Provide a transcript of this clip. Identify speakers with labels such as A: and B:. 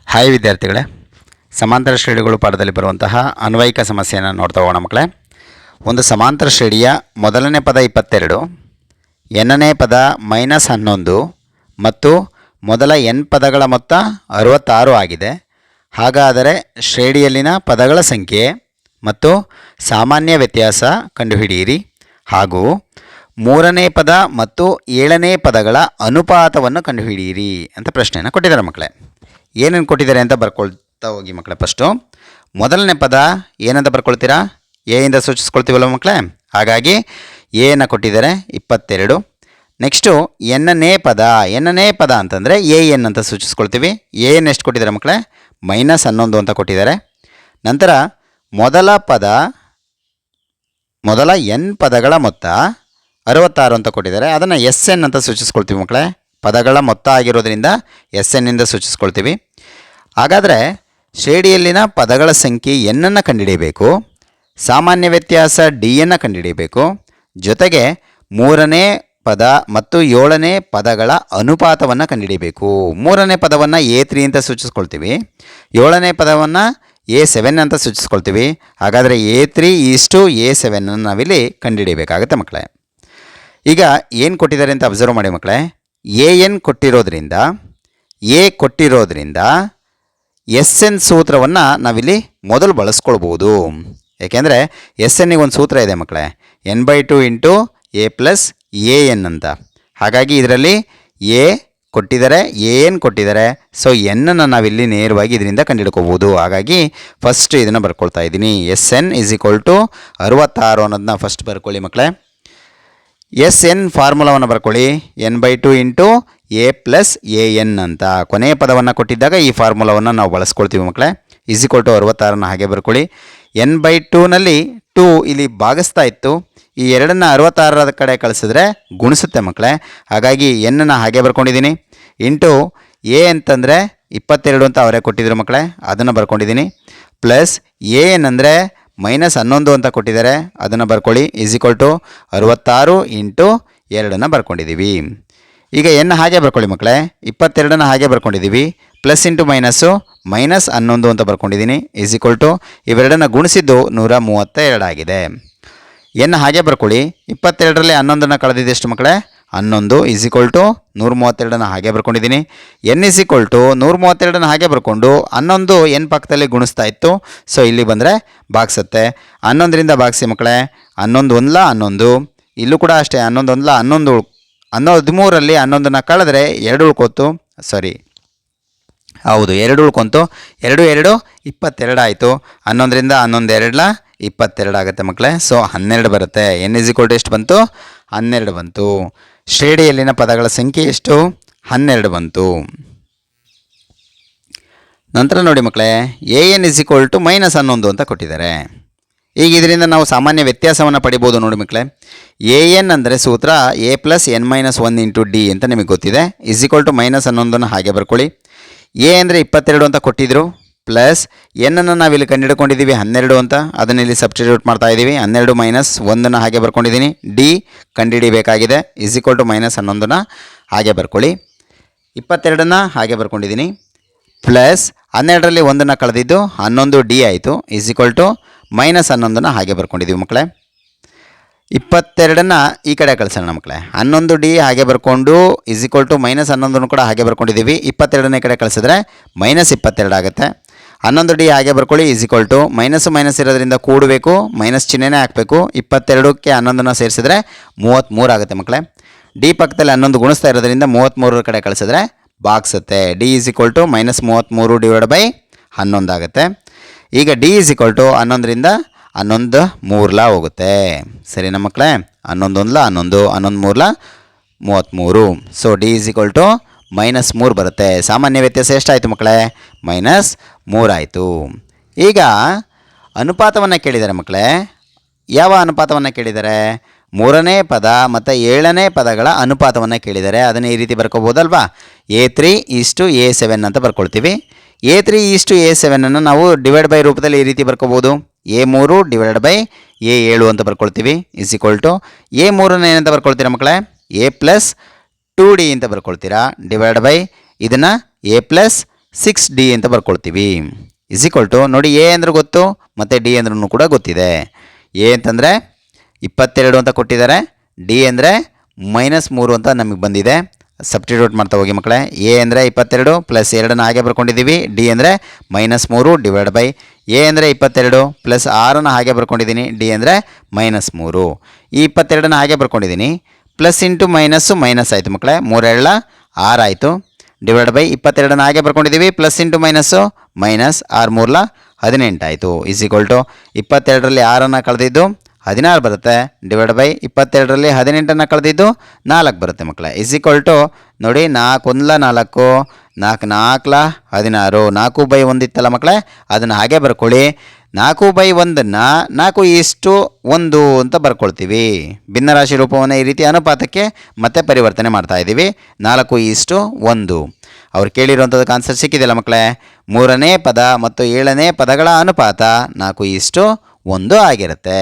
A: Hi ವಿದ್ಯಾರ್ಥಿಗಳೇ, ಸಮಾಂತರ ಶ್ರೇಣಿಗಳು ಪಾಠದಲ್ಲಿ ಬರುವಂತಹ ಅನ್ವಯಿಕ ಸಮಸ್ಯೆಯನ್ನು ನೋಡ್ತಾ ಹೋಗೋಣ ಮಕ್ಕಳೇ. ಒಂದು ಸಮಾಂತರ ಶ್ರೇಣಿಯ ಮೊದಲನೇ ಪದ 22, ಎನ್ನನೇ ಪದ -11 ಮತ್ತು ಮೊದಲ n ಪದಗಳ ಮೊತ್ತ 66 ಆಗಿದೆ. ಹಾಗಾದರೆ ಶ್ರೇಣಿಯಲ್ಲಿನ ಪದಗಳ ಸಂಖ್ಯೆ ಮತ್ತು ಸಾಮಾನ್ಯ ವ್ಯತ್ಯಾಸ ಕಂಡುಹಿಡಿಯಿರಿ ಹಾಗೂ ಮೂರನೇ ಪದ ಮತ್ತು ಏಳನೇ ಪದಗಳ ಅನುಪಾತವನ್ನು ಕಂಡುಹಿಡಿಯಿರಿ ಅಂತ ಪ್ರಶ್ನೆಯನ್ನು ಕೊಟ್ಟಿದ್ದಾರೆ ಮಕ್ಕಳೇ. ಏನೇನು ಕೊಟ್ಟಿದ್ದಾರೆ ಅಂತ ಬರ್ಕೊಳ್ತಾ ಹೋಗಿ ಮಕ್ಕಳೇ. ಫಸ್ಟು ಮೊದಲನೇ ಪದ ಏನಂತ ಬರ್ಕೊಳ್ತೀರಾ? ಎ ಇಂದ ಸೂಚಿಸ್ಕೊಳ್ತೀವಲ್ಲ ಮಕ್ಕಳೇ. ಹಾಗಾಗಿ ಎನ ಕೊಟ್ಟಿದ್ದಾರೆ 22. ನೆಕ್ಸ್ಟು ಎನ್ನನೇ ಪದ ಅಂತಂದರೆ ಎನ್ ಅಂತ ಸೂಚಿಸ್ಕೊಳ್ತೀವಿ. ಎನ್ ಎಷ್ಟು ಕೊಟ್ಟಿದ್ದಾರೆ ಮಕ್ಕಳೇ? -11 ಅಂತ ಕೊಟ್ಟಿದ್ದಾರೆ. ನಂತರ ಮೊದಲ n ಪದಗಳ ಮೊತ್ತ 66 ಅಂತ ಕೊಟ್ಟಿದ್ದಾರೆ. ಅದನ್ನು SN ಅಂತ ಸೂಚಿಸ್ಕೊಳ್ತೀವಿ ಮಕ್ಕಳೇ. ಪದಗಳ ಮೊತ್ತ ಆಗಿರೋದ್ರಿಂದ SN ಇಂದ ಸೂಚಿಸ್ಕೊಳ್ತೀವಿ. ಹಾಗಾದರೆ ಶ್ರೇಣಿಯಲ್ಲಿನ ಪದಗಳ ಸಂಖ್ಯೆ ಎನ್ನನ್ನು ಕಂಡುಹಿಡಿಯಬೇಕು, ಸಾಮಾನ್ಯ ವ್ಯತ್ಯಾಸ ಡಿಯನ್ನು ಕಂಡುಹಿಡಿಯಬೇಕು, ಜೊತೆಗೆ ಮೂರನೇ ಪದ ಮತ್ತು ಏಳನೇ ಪದಗಳ ಅನುಪಾತವನ್ನು ಕಂಡುಹಿಡಿಯಬೇಕು. ಮೂರನೇ ಪದವನ್ನು A3 ಅಂತ ಸೂಚಿಸ್ಕೊಳ್ತೀವಿ, ಏಳನೇ ಪದವನ್ನು A7 ಅಂತ ಸೂಚಿಸ್ಕೊಳ್ತೀವಿ. ಹಾಗಾದರೆ A3:A7 ನಾವಿಲ್ಲಿ ಕಂಡುಹಿಡಿಯಬೇಕಾಗುತ್ತೆ ಮಕ್ಕಳೇ. ಈಗ ಏನು ಕೊಟ್ಟಿದ್ದಾರೆ ಅಂತ ಅಬ್ಸರ್ವ್ ಮಾಡಿ ಮಕ್ಕಳೇ. AN ಕೊಟ್ಟಿರೋದ್ರಿಂದ SN ಸೂತ್ರವನ್ನು ನಾವಿಲ್ಲಿ ಮೊದಲು ಬಳಸ್ಕೊಳ್ಬೋದು. ಏಕೆಂದರೆ SNಗೆ ಒಂದು ಸೂತ್ರ ಇದೆ ಮಕ್ಕಳೇ, n/2 × A + AN ಅಂತ. ಹಾಗಾಗಿ ಇದರಲ್ಲಿ A ಕೊಟ್ಟಿದ್ದಾರೆ, AN ಕೊಟ್ಟಿದ್ದಾರೆ. ಸೊ ಎನ್ನನ್ನು ನಾವಿಲ್ಲಿ ನೇರವಾಗಿ ಇದರಿಂದ ಕಂಡುಹಿಡ್ಕೋಬೋದು. ಹಾಗಾಗಿ ಫಸ್ಟ್ ಇದನ್ನು ಬರ್ಕೊಳ್ತಾ ಇದ್ದೀನಿ. SN = 66 ಅನ್ನೋದನ್ನ ಫಸ್ಟ್ ಬರ್ಕೊಳ್ಳಿ ಮಕ್ಕಳೇ. SN ಫಾರ್ಮುಲಾವನ್ನು ಬರ್ಕೊಳ್ಳಿ, n/2 × A + AN ಅಂತ. ಕೊನೆಯ ಪದವನ್ನು ಕೊಟ್ಟಿದ್ದಾಗ ಈ ಫಾರ್ಮುಲಾವನ್ನು ನಾವು ಬಳಸ್ಕೊಳ್ತೀವಿ ಮಕ್ಕಳೇ. = 66 ಹಾಗೆ ಬರ್ಕೊಳ್ಳಿ. n/2ನಲ್ಲಿ 2 ಇಲ್ಲಿ ಭಾಗಿಸ್ತಾ ಇತ್ತು, ಈ 2ನ್ನು 66 ಕಡೆ ಕಳಿಸಿದ್ರೆ ಗುಣಿಸುತ್ತೆ ಮಕ್ಕಳೇ. ಹಾಗಾಗಿ ಎನ್ನನ್ನು ಹಾಗೆ ಬರ್ಕೊಂಡಿದ್ದೀನಿ. ಇಂಟು A ಅಂತಂದರೆ 22 ಅಂತ ಅವರೇ ಕೊಟ್ಟಿದ್ರು ಮಕ್ಕಳೇ, ಅದನ್ನು ಬರ್ಕೊಂಡಿದ್ದೀನಿ. ಪ್ಲಸ್ AN ಅಂದರೆ -11 ಅಂತ ಕೊಟ್ಟಿದ್ದಾರೆ, ಅದನ್ನು ಬರ್ಕೊಳ್ಳಿ. = 66 × 2 ಬರ್ಕೊಂಡಿದ್ದೀವಿ. ಈಗ ಎನ್ ಹಾಗೆ ಬರ್ಕೊಳ್ಳಿ ಮಕ್ಕಳೇ. 22 ಹಾಗೆ ಬರ್ಕೊಂಡಿದ್ದೀವಿ. ಪ್ಲಸ್ ಇಂಟು ಮೈನಸ್ಸು -11 ಅಂತ ಬರ್ಕೊಂಡಿದ್ದೀನಿ. = ಇವೆರಡನ್ನು ಗುಣಿಸಿದ್ದು 132 ಆಗಿದೆ. ಎನ್ ಹಾಗೆ ಬರ್ಕೊಳ್ಳಿ. 22ರಲ್ಲಿ 11 ಕಳೆದಿದ್ದೆಷ್ಟು ಮಕ್ಕಳೇ? 11 = 132 ಹಾಗೆ ಬರ್ಕೊಂಡಿದ್ದೀನಿ. n = 132 ಹಾಗೆ ಬರ್ಕೊಂಡು 11 n ಪಕ್ಕದಲ್ಲಿ ಗುಣಿಸ್ತಾ ಇತ್ತು. ಸೊ ಇಲ್ಲಿ ಬಂದರೆ ಭಾಗಿಸುತ್ತೆ. 11ರಿಂದ ಭಾಗಿಸಿ ಮಕ್ಕಳೇ. 11 1 11, ಇಲ್ಲೂ ಕೂಡ ಅಷ್ಟೇ. 11 1 11, 13ರಲ್ಲಿ 11ನ್ನು ಕಳೆದ್ರೆ 2 ಉಳ್ಕೋತು. ಹೌದು, 2 ಉಳ್ಕೊಂತು. 2 2 22 ಆಯಿತು. 11ರಿಂದ 11 2 22 ಆಗುತ್ತೆ ಮಕ್ಕಳೇ. ಸೊ 12 ಬರುತ್ತೆ. n = ಎಷ್ಟು ಬಂತು? 12 ಬಂತು. ಶ್ರೇಣಿಯಲ್ಲಿನ ಪದಗಳ ಸಂಖ್ಯೆ ಎಷ್ಟು? 12 ಬಂತು. ನಂತರ ನೋಡಿ ಮಕ್ಕಳೇ, AN = -11 ಅಂತ ಕೊಟ್ಟಿದ್ದಾರೆ. ಈಗ ಇದರಿಂದ ನಾವು ಸಾಮಾನ್ಯ ವ್ಯತ್ಯಾಸವನ್ನು ಪಡಿಬೋದು ನೋಡಿ ಮಕ್ಕಳೇ. AN ಅಂದರೆ ಸೂತ್ರ A + n - 1 × D ಅಂತ ನಿಮಗೆ ಗೊತ್ತಿದೆ. = -11 ಹಾಗೆ ಬರ್ಕೊಳ್ಳಿ. A ಅಂದರೆ 22 ಅಂತ ಕೊಟ್ಟಿದ್ರು, ಪ್ಲಸ್ ಎನ್ನನ್ನು ನಾವಿಲ್ಲಿ ಕಂಡುಹಿಡ್ಕೊಂಡಿದ್ದೀವಿ 12 ಅಂತ, ಅದನ್ನು ಇಲ್ಲಿ ಸಬ್ಸ್ಟಿಟ್ಯೂಟ್ ಮಾಡ್ತಾ ಇದ್ದೀವಿ. 12 - 1 ಹಾಗೆ ಬರ್ಕೊಂಡಿದ್ದೀನಿ. ಡಿ ಕಂಡುಹಿಡಿಯಬೇಕಾಗಿದೆ. = -11 ಹಾಗೆ ಬರ್ಕೊಳ್ಳಿ. 22 ಹಾಗೆ ಬರ್ಕೊಂಡಿದ್ದೀನಿ. ಪ್ಲಸ್ 12ರಲ್ಲಿ 1 ಕಳೆದಿದ್ದು 11 D ಆಯಿತು. = -11 ಹಾಗೆ ಬರ್ಕೊಂಡಿದ್ದೀವಿ ಮಕ್ಕಳೇ. 22 ಈ ಕಡೆ ಕಳಿಸೋಣ ಮಕ್ಕಳೇ. 11 D ಹಾಗೆ ಬರ್ಕೊಂಡು = -11 ಕೂಡ ಹಾಗೆ ಬರ್ಕೊಂಡಿದ್ದೀವಿ. 22 ಈ ಕಡೆ ಕಳಿಸಿದ್ರೆ -22 ಆಗುತ್ತೆ. 11 D ಹಾಗೆ ಬರ್ಕೊಳ್ಳಿ. = ಇರೋದ್ರಿಂದ ಕೂಡಬೇಕು, ಮೈನಸ್ ಚಿಹ್ನೆನೇ ಹಾಕಬೇಕು. 22ಕ್ಕೆ 11ನ್ನು ಸೇರಿಸಿದ್ರೆ 33 ಆಗುತ್ತೆ ಮಕ್ಕಳೇ. ಡಿ ಪಕ್ಕದಲ್ಲಿ 11 ಗುಣಿಸ್ತಾ ಇರೋದ್ರಿಂದ 33 ಕಡೆ ಕಳಿಸಿದ್ರೆ ಭಾಗಿಸುತ್ತೆ. D = -33 / 11 ಆಗುತ್ತೆ. ಈಗ D = 11ರಿಂದ 11 3 ಹೋಗುತ್ತೆ. ಸರಿನಾ ಮಕ್ಕಳೇ? 11 1 11, 11 3 33. ಸೊ D = -3 ಬರುತ್ತೆ. ಸಾಮಾನ್ಯ ವ್ಯತ್ಯಾಸ ಎಷ್ಟಾಯಿತು ಮಕ್ಕಳೇ? -3 ಆಯಿತು. ಈಗ ಅನುಪಾತವನ್ನು ಕೇಳಿದ್ದಾರೆ ಮಕ್ಕಳೇ. ಯಾವ ಅನುಪಾತವನ್ನು ಕೇಳಿದ್ದಾರೆ? ಮೂರನೇ ಪದ ಮತ್ತು ಏಳನೇ ಪದಗಳ ಅನುಪಾತವನ್ನು ಕೇಳಿದ್ದಾರೆ. ಅದನ್ನು ಈ ರೀತಿ ಬರ್ಕೋಬೋದಲ್ವಾ? A3:A7 ಅಂತ ಬರ್ಕೊಳ್ತೀವಿ. A3:A7 ನಾವು ಡಿವೈಡ್ ಬೈ ರೂಪದಲ್ಲಿ ಈ ರೀತಿ ಬರ್ಕೋಬೋದು. A3 / A7 ಅಂತ ಬರ್ಕೊಳ್ತೀವಿ. = A3 ಏನಂತ ಬರ್ಕೊಳ್ತೀರಾ ಮಕ್ಕಳೇ? A + 2D ಅಂತ ಬರ್ಕೊಳ್ತೀರಾ. ಡಿವೈಡ್ ಬೈ ಇದನ್ನು A + 6D ಅಂತ ಬರ್ಕೊಳ್ತೀವಿ. ನೋಡಿ ಎ ಅಂದ್ರೆ ಗೊತ್ತು ಮತ್ತು ಡಿ ಅಂದ್ರೂ ಕೂಡ ಗೊತ್ತಿದೆ. ಎ ಅಂತಂದರೆ 22 ಅಂತ ಕೊಟ್ಟಿದ್ದಾರೆ, ಡಿ ಅಂದರೆ -3 ಅಂತ ನಮಗೆ ಬಂದಿದೆ. ಸಬ್ಸ್ಟಿಟ್ಯೂಟ್ ಮಾಡ್ತಾ ಹೋಗಿ ಮಕ್ಕಳೇ. ಎ ಅಂದರೆ 22 ಪ್ಲಸ್ 2 ಹಾಗೆ ಬರ್ಕೊಂಡಿದ್ದೀವಿ. ಡಿ ಅಂದರೆ -3 ಡಿವೈಡ್ ಬೈ ಎ ಅಂದರೆ 22 ಪ್ಲಸ್ 6 ಹಾಗೆ ಬರ್ಕೊಂಡಿದ್ದೀನಿ. ಡಿ ಅಂದರೆ -3. ಈ 22 ಹಾಗೆ ಬರ್ಕೊಂಡಿದ್ದೀನಿ. ಪ್ಲಸ್ ಇಂಟು ಮೈನಸ್ ಆಯಿತು ಮಕ್ಕಳೇ. 3 7 6 ಆಯಿತು. ಡಿವೈಡ್ ಬೈ 22 ಹಾಗೆ ಬರ್ಕೊಂಡಿದ್ದೀವಿ. ಪ್ಲಸ್ ಇಂಟು ಮೈನಸ್ಸು ಮೈನಸ್ 6 3 18 ಆಯಿತು. 22ರಲ್ಲಿ 6 ಕಳೆದಿದ್ದು 16 ಬರುತ್ತೆ. ಡಿವೈಡ್ ಬೈ 22ರಲ್ಲಿ 18 ಕಳೆದಿದ್ದು 4 ಬರುತ್ತೆ ಮಕ್ಕಳೇ. ನೋಡಿ 4 1 4 4 4 16 4/1 ಇತ್ತಲ್ಲ ಮಕ್ಕಳೇ, ಅದನ್ನು ಹಾಗೆ ಬರ್ಕೊಳ್ಳಿ. 4/1 4:1 ಅಂತ ಬರ್ಕೊಳ್ತೀವಿ. ಭಿನ್ನರಾಶಿ ರೂಪವನ್ನು ಈ ರೀತಿ ಅನುಪಾತಕ್ಕೆ ಮತ್ತೆ ಪರಿವರ್ತನೆ ಮಾಡ್ತಾ ಇದ್ದೀವಿ. 4:1. ಅವ್ರು ಕೇಳಿರುವಂಥದ್ದಕ್ಕೆ ಆನ್ಸರ್ ಸಿಕ್ಕಿದೆಯಲ್ಲ ಮಕ್ಕಳೇ. 3ನೇ ಪದ ಮತ್ತು 7ನೇ ಪದಗಳ ಅನುಪಾತ 4:1 ಆಗಿರುತ್ತೆ.